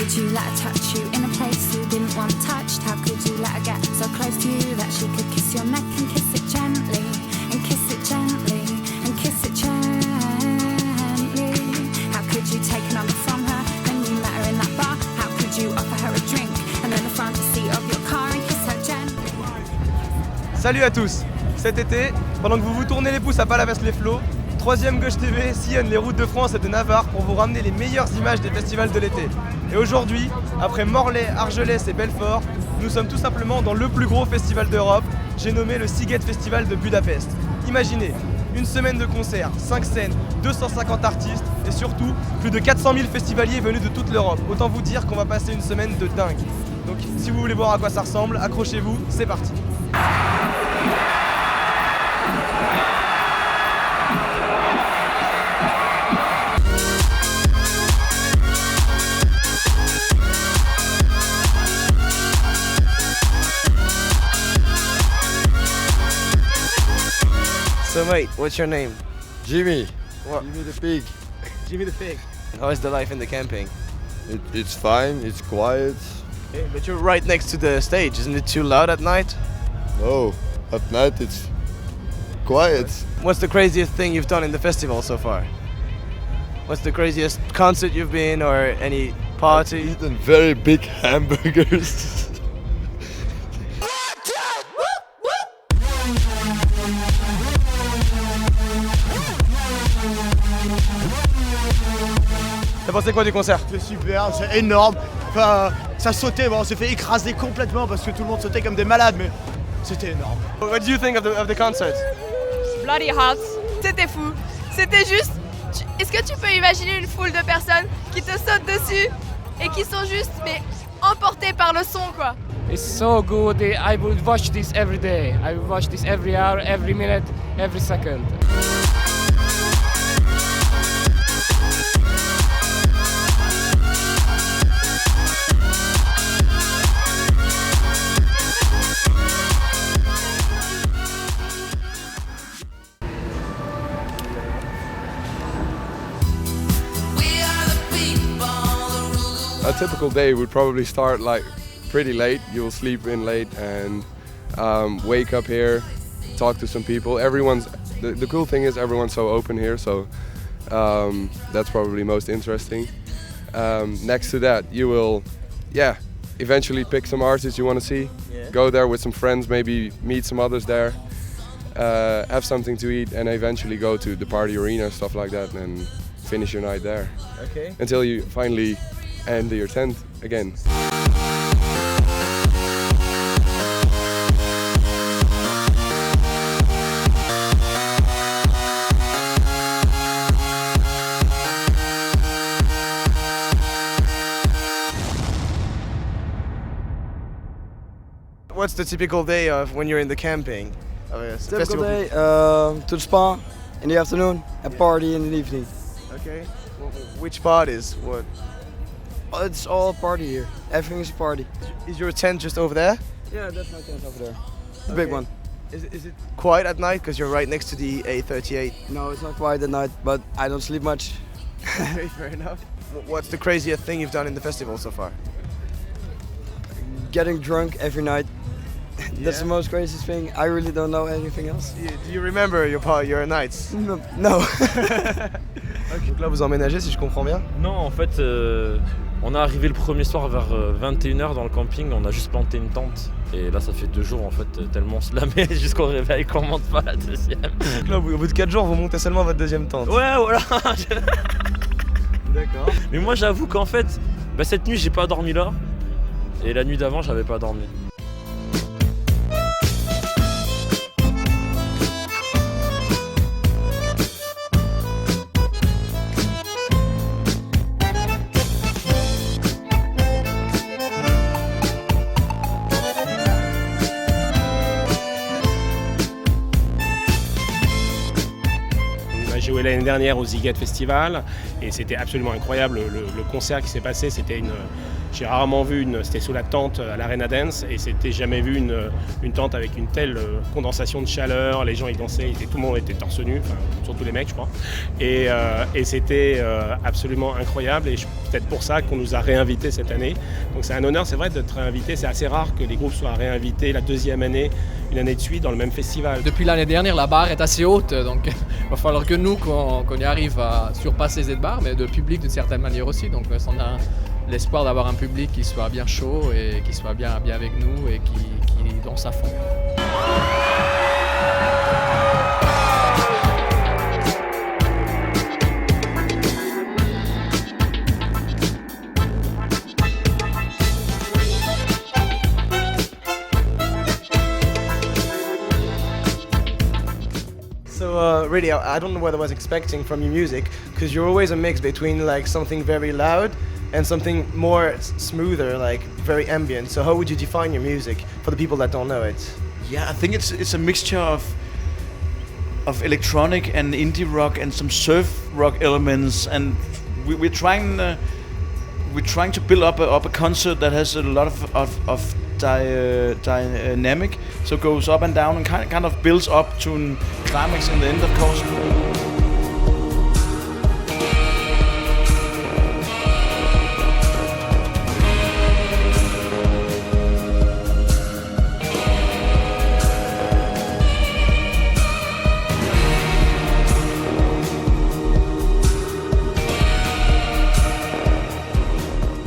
could you let her touch you in a place you didn't want touched? How could you let her get so close to you that she could kiss your neck and kiss it gently, and kiss it gently, and kiss it gently? How could you take a number from her when you met her in that bar? How could you offer her a drink and then the front seat of your car and kiss her gently? Salut à tous. Cet été, pendant que vous vous tournez les pouces à Palavas les Flots, 3ème Gauche TV sillonne les routes de France et de Navarre pour vous ramener les meilleures images des festivals de l'été. Et aujourd'hui, après Morlaix, Argelès et Belfort, nous sommes tout simplement dans le plus gros festival d'Europe, j'ai nommé le Sziget Festival de Budapest. Imaginez, une semaine de concerts, 5 scènes, 250 artistes et surtout plus de 400 000 festivaliers venus de toute l'Europe. Autant vous dire qu'on va passer une semaine de dingue. Donc si vous voulez voir à quoi ça ressemble, accrochez-vous, c'est parti. So mate, what's your name? Jimmy. What? Jimmy the pig. Jimmy the Pig. How is the life in the camping? It's fine, it's quiet. Okay, but you're right next to the stage, isn't it too loud at night? No, at night it's quiet. What's the craziest thing you've done in the festival so far? What's the craziest concert you've been or any party? I've eaten very big hamburgers. T'as pensé quoi du concert? C'est super, c'est énorme. Enfin, ça sautait, bon, on s'est fait écraser complètement parce que tout le monde sautait comme des malades, mais c'était énorme. What do you think of the concert? Bloody hot. C'était fou. C'était juste. Est-ce que tu peux imaginer une foule de personnes qui te sautent dessus et qui sont juste mais emportées par le son quoi? It's so good. I would watch this every day. I would watch this every hour, every minute, every second. A typical day would probably start like pretty late. You'll sleep in late and wake up here, talk to some people. The cool thing is everyone's so open here, so that's probably most interesting. Next to that, you will, eventually pick some artists you want to see. Yeah. Go there with some friends, maybe meet some others there, have something to eat, and eventually go to the party arena, stuff like that, and finish your night there. Okay. Until you finally end your tent again. What's the typical day of when you're in the camping? Of a Typical festival? day, to the spa in the afternoon, a party in the evening. Okay. Which parties? What? Oh, it's all a party here. Everything is a party. Is your tent just over there? Yeah, that's my tent over there. The big Okay. one. Is it quiet at night because you're right next to the A38? No, it's not quiet at night, but I don't sleep much. Okay, fair enough. What's the craziest thing you've done in the festival so far? Getting drunk every night. That's Yeah? the most craziest thing. I really don't know anything else. Do you remember your nights? No. Donc là vous emménagez si je comprends bien? Non, en fait, on est arrivé le premier soir vers 21h dans le camping, on a juste planté une tente. Et là, ça fait 2 jours en fait, tellement on se la met jusqu'au réveil qu'on monte pas la deuxième. Donc là, au bout de 4 jours, vous montez seulement votre deuxième tente. Ouais, voilà. D'accord. Mais moi, j'avoue qu'en fait, cette nuit, j'ai pas dormi là. Et la nuit d'avant, j'avais pas dormi. J'ai joué l'année dernière au Sziget Festival et c'était absolument incroyable. Le concert qui s'est passé, c'était J'ai rarement vu c'était sous la tente à l'Arena Dance et c'était jamais vu une tente avec une telle condensation de chaleur. Les gens ils dansaient, tout le monde était torse nu, enfin, surtout les mecs je crois. Et c'était absolument incroyable et peut-être pour ça qu'on nous a réinvités cette année. Donc c'est un honneur, c'est vrai d'être réinvité. C'est assez rare que les groupes soient réinvités la deuxième année, une année de suite dans le même festival. Depuis l'année dernière, la barre est assez haute, donc il va falloir que nous, qu'on y arrive à surpasser cette barre, mais le public d'une certaine manière aussi. Donc on a l'espoir d'avoir un public qui soit bien chaud et qui soit bien avec nous et qui danse à fond. So really, I don't know what I was expecting from your music, because you're always a mix between like something very loud and something more smoother, like very ambient. So how would you define your music for the people that don't know it? Yeah, I think it's a mixture of electronic and indie rock and some surf rock elements, and we're trying to build up a concert that has a lot of dynamic, so it goes up and down and kind of builds up to a climax in the end, of course.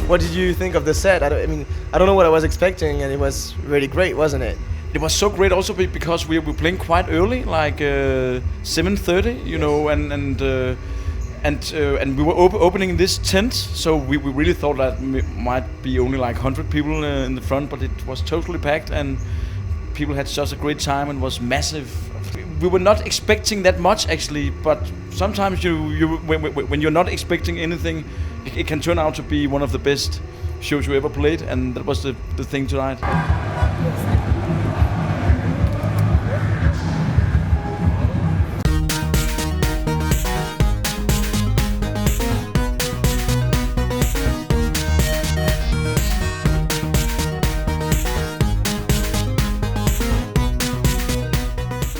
What did you think of the set? I don't know what I was expecting, and it was really great, wasn't it? It was so great also because we were playing quite early, like 7:30, you know, and we were opening this tent, so we really thought that might be only like 100 people in the front, but it was totally packed and people had such a great time and was massive. We were not expecting that much actually, but sometimes when you're not expecting anything, it can turn out to be one of the best shows you ever played, and that was the thing tonight.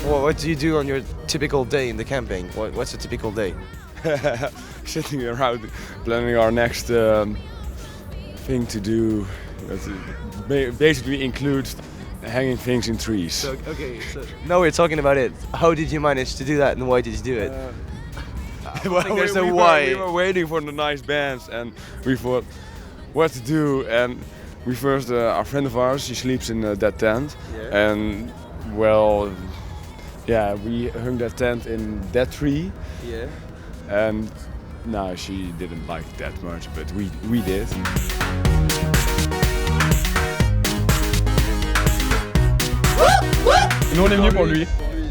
What do you do on your typical day in the camping? What's a typical day? Sitting around planning our next thing to do. That basically includes hanging things in trees. So now we're talking about it. How did you manage to do that, and why did you do it? We were waiting for the nice bands, and we thought what to do. And we first, a friend of ours, she sleeps in that tent, and well, yeah, we hung that tent in that tree. Yeah. And no, she didn't like it that much, but we did. Nous on est venus pour lui,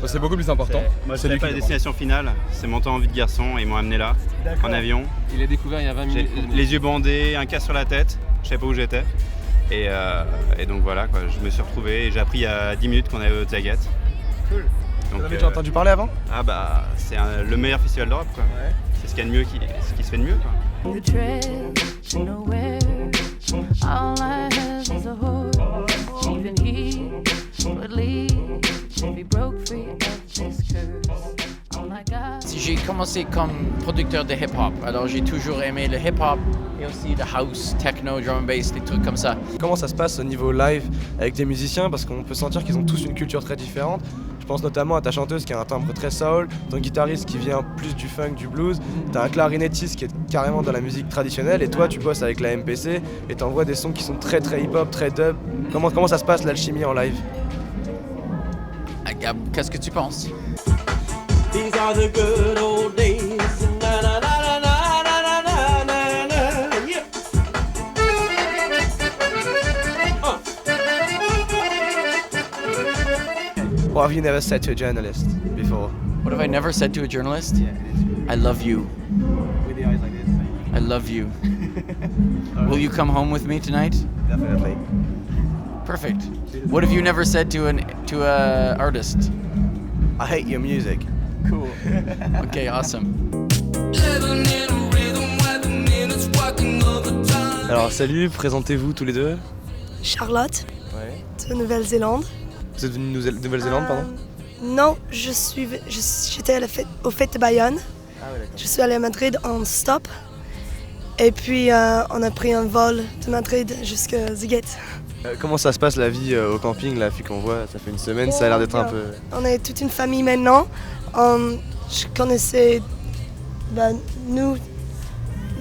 c'est beaucoup plus important. Moi je savais pas la destination finale, c'est mon temps en vie de garçon et ils m'ont amené là, en avion. Il l'a découvert il y a 20 minutes. Les yeux bandés, un casque sur la tête, je savais pas où j'étais. Et donc voilà, quoi, je me suis retrouvé et j'ai appris il y a 10 minutes qu'on avait au Zagat. Cool. Vous avez déjà entendu parler avant? Ah bah c'est le meilleur festival d'Europe quoi. Ouais. C'est ce qu'il y a de mieux, ce qui se fait de mieux quoi. Si j'ai commencé comme producteur de hip-hop, alors j'ai toujours aimé le hip-hop et aussi le house, techno, drum and bass, des trucs comme ça. Comment ça se passe au niveau live avec des musiciens? Parce qu'on peut sentir qu'ils ont tous une culture très différente. Je pense notamment à ta chanteuse qui a un timbre très soul, ton guitariste qui vient plus du funk, du blues, t'as un clarinettiste qui est carrément dans la musique traditionnelle et toi tu bosses avec la MPC et t'envoies des sons qui sont très hip-hop, très dub. Comment ça se passe l'alchimie en live? Gab, qu'est-ce que tu penses? These are the good old days. Na, na, na, na, na, na, na, na, yeah. What have you never said to a journalist before? What have I never said to a journalist? Yeah, I love you. With the eyes like this. I love you. Will you come home with me tonight? Definitely. Perfect. What have you never said to an artist? I hate your music. Cool. Okay, awesome. Alors salut, présentez-vous tous les deux. Charlotte, Ouais. de Nouvelle-Zélande. Vous êtes venu de Nouvelle-Zélande, pardon? Non, j'étais aux fêtes de Bayonne. Ah ouais, d'accord. Je suis allée à Madrid en stop. Et puis on a pris un vol de Madrid jusqu'à Ziget. Comment ça se passe la vie au camping là, vu qu'on voit, ça fait une semaine, ça a l'air d'être un peu... On est toute une famille maintenant. Je connaissais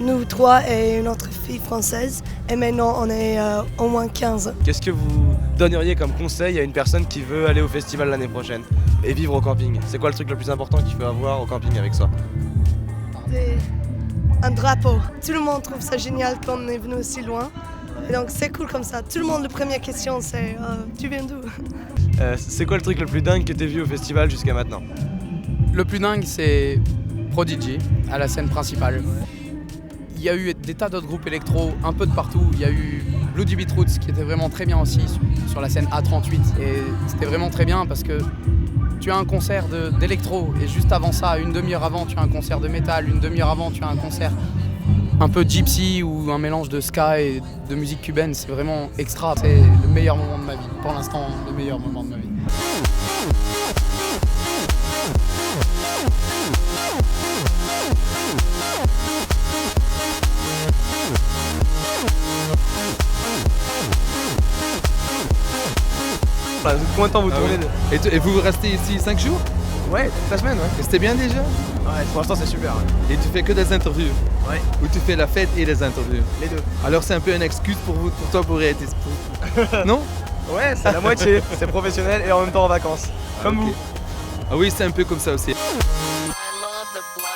nous trois et une autre fille française. Et maintenant on est au moins 15. Qu'est-ce que vous donneriez comme conseil à une personne qui veut aller au festival l'année prochaine et vivre au camping? C'est quoi le truc le plus important qu'il faut avoir au camping avec soi? Un drapeau. Tout le monde trouve ça génial qu'on est venu aussi loin. Et donc c'est cool comme ça. Tout le monde, la première question c'est tu viens d'où? C'est quoi le truc le plus dingue que t'aies vu au festival jusqu'à maintenant? Le plus dingue, c'est Prodigy, à la scène principale. Il y a eu des tas d'autres groupes électro un peu de partout. Il y a eu Bloody Beetroots qui était vraiment très bien aussi sur la scène A38. Et c'était vraiment très bien parce que tu as un concert d'électro et juste avant ça, une demi-heure avant, tu as un concert de métal. Une demi-heure avant, tu as un concert un peu gypsy ou un mélange de ska et de musique cubaine. C'est vraiment extra. C'est le meilleur moment de ma vie. Pour l'instant, le meilleur moment de ma vie. Combien de temps vous tournez? Et vous restez ici 5 jours? Ouais, toute la semaine, ouais. Et c'était bien déjà? Ouais, pour l'instant c'est super. Et tu fais que des interviews? Ouais. Ou tu fais la fête et les interviews? Les deux. Alors c'est un peu une excuse pour toi pour être non? Ouais, c'est la moitié. C'est professionnel et en même temps en vacances. Comme ok. vous. Ah oui, c'est un peu comme ça aussi. I love the black.